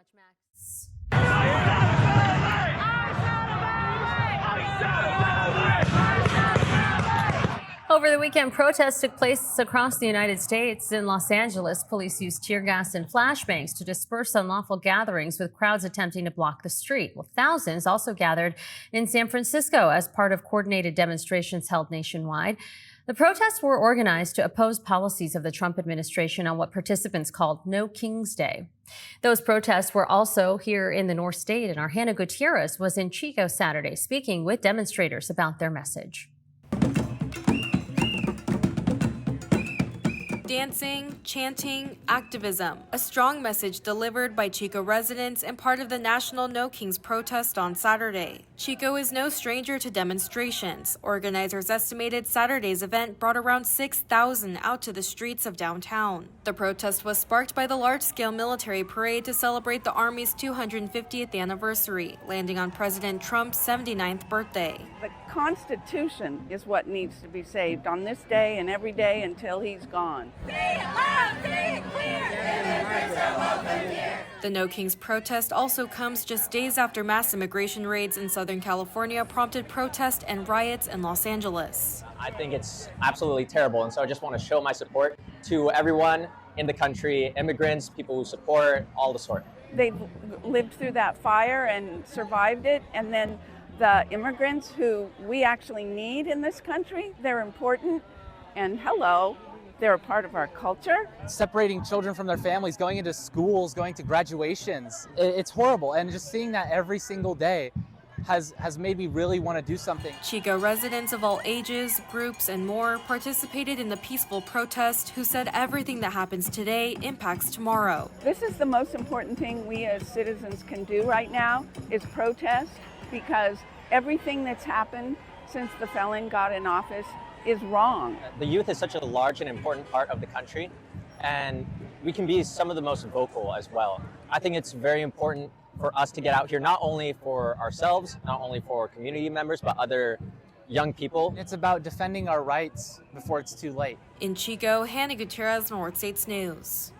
much, Max. Over the weekend, protests took place across the United States. In Los Angeles, police used tear gas and flashbangs to disperse unlawful gatherings, with crowds attempting to block the street. Well, thousands also gathered in San Francisco as part of coordinated demonstrations held nationwide. The protests were organized to oppose policies of the Trump administration on what participants called No King's Day. Those protests were also here in the Northstate, and our Hannah Gutierrez was in Chico Saturday speaking with demonstrators about their message. Dancing, chanting, activism. A strong message delivered by Chico residents and part of the National No Kings protest on Saturday. Chico is no stranger to demonstrations. Organizers estimated Saturday's event brought around 6,000 out to the streets of downtown. The protest was sparked by the large-scale military parade to celebrate the Army's 250th anniversary, landing on President Trump's 79th birthday. The Constitution is what needs to be saved on this day and every day until he's gone. The No Kings protest also comes just days after mass immigration raids in Southern California prompted protest and riots in Los Angeles. I think it's absolutely terrible, and so I just want to show my support to everyone in the country, immigrants, people who support, all the sort. They've lived through that fire and survived it, and then the immigrants who we actually need in this country, they're important, and hello, they're a part of our culture. Separating children from their families, going into schools, going to graduations, it's horrible. And just seeing that every single day has made me really want to do something. Chico residents of all ages, groups, and more participated in the peaceful protest, who said everything that happens today impacts tomorrow. This is the most important thing we as citizens can do right now, is protest, because everything that's happened since the felon got in office is wrong. The youth is such a large and important part of the country, and we can be some of the most vocal as well. I think it's very important for us to get out here, not only for ourselves, not only for community members, but other young people. It's about defending our rights before it's too late. In Chico, Hannah Gutierrez, Northstate News.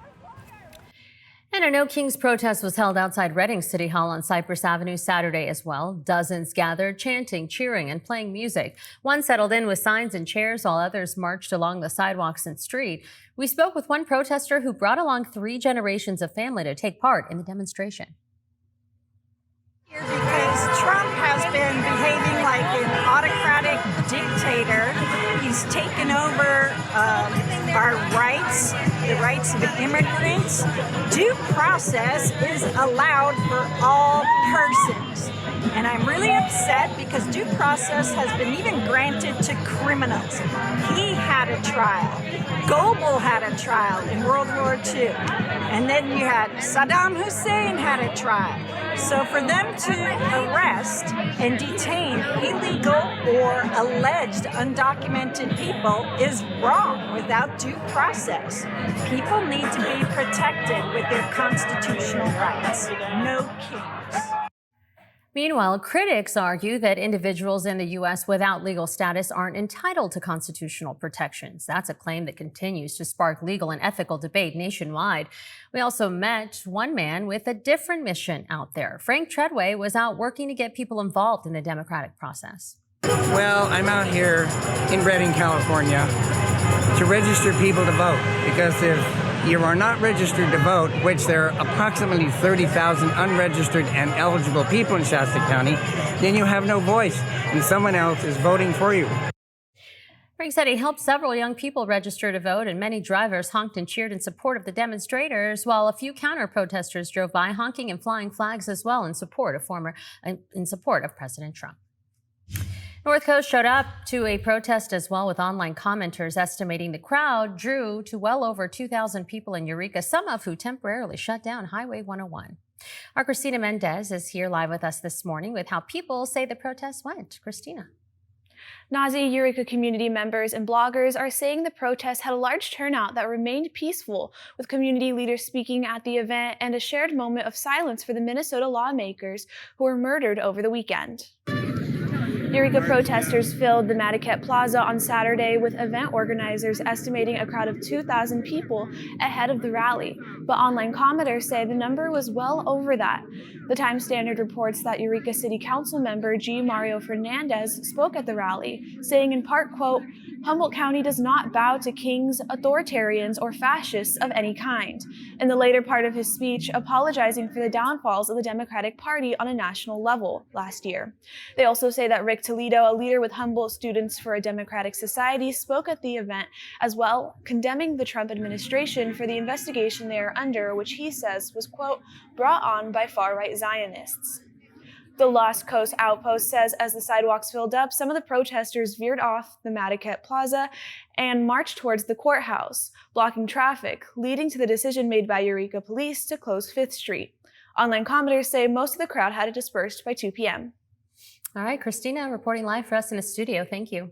And a No Kings protest was held outside Redding City Hall on Cypress Avenue Saturday as well. Dozens gathered, chanting, cheering, and playing music. One settled in with signs and chairs, while others marched along the sidewalks and street. We spoke with one protester who brought along 3 generations of family to take part in the demonstration. Because Trump has been behaving like an autocratic dictator. He's taken over our rights, the rights of immigrants. Due process is allowed for all persons. And I'm really upset because due process has been even granted to criminals. He had a trial. Goebel had a trial in World War II. And then you had Saddam Hussein had a trial. So for them to arrest and detain illegal or alleged undocumented people is wrong without due process. People need to be protected with their constitutional rights. No kings. Meanwhile, critics argue that individuals in the U.S. without legal status aren't entitled to constitutional protections. That's a claim that continues to spark legal and ethical debate nationwide. We also met one man with a different mission out there. Frank Treadway was out working to get people involved in the democratic process. Well, I'm out here in Redding, California, to register people to vote, because if you are not registered to vote, which there are approximately 30,000 unregistered and eligible people in Shasta County, then you have no voice, and someone else is voting for you. Frank said he helped several young people register to vote, and many drivers honked and cheered in support of the demonstrators, while a few counter-protesters drove by honking and flying flags as well in support of President Trump. North Coast showed up to a protest as well, with online commenters estimating the crowd drew to well over 2,000 people in Eureka, some of who temporarily shut down Highway 101. Our Christina Mendez is here live with us this morning with how people say the protest went. Christina. Nazi Eureka community members and bloggers are saying the protest had a large turnout that remained peaceful, with community leaders speaking at the event and a shared moment of silence for the Minnesota lawmakers who were murdered over the weekend. Eureka protesters filled the Madiket Plaza on Saturday, with event organizers estimating a crowd of 2,000 people ahead of the rally, but online commenters say the number was well over that. The Times Standard reports that Eureka City Council member G. Mario Fernandez spoke at the rally, saying in part, quote, "Humboldt County does not bow to kings, authoritarians, or fascists of any kind," in the later part of his speech apologizing for the downfalls of the Democratic Party on a national level last year. They also say that Rick Toledo, a leader with Humboldt Students for a Democratic Society, spoke at the event as well, condemning the Trump administration for the investigation they are under, which he says was, quote, brought on by far-right Zionists. The Lost Coast Outpost says as the sidewalks filled up, some of the protesters veered off the Madiket Plaza and marched towards the courthouse, blocking traffic, leading to the decision made by Eureka Police to close 5th Street. Online commenters say most of the crowd had dispersed by 2 p.m. All right, Christina reporting live for us in the studio. Thank you.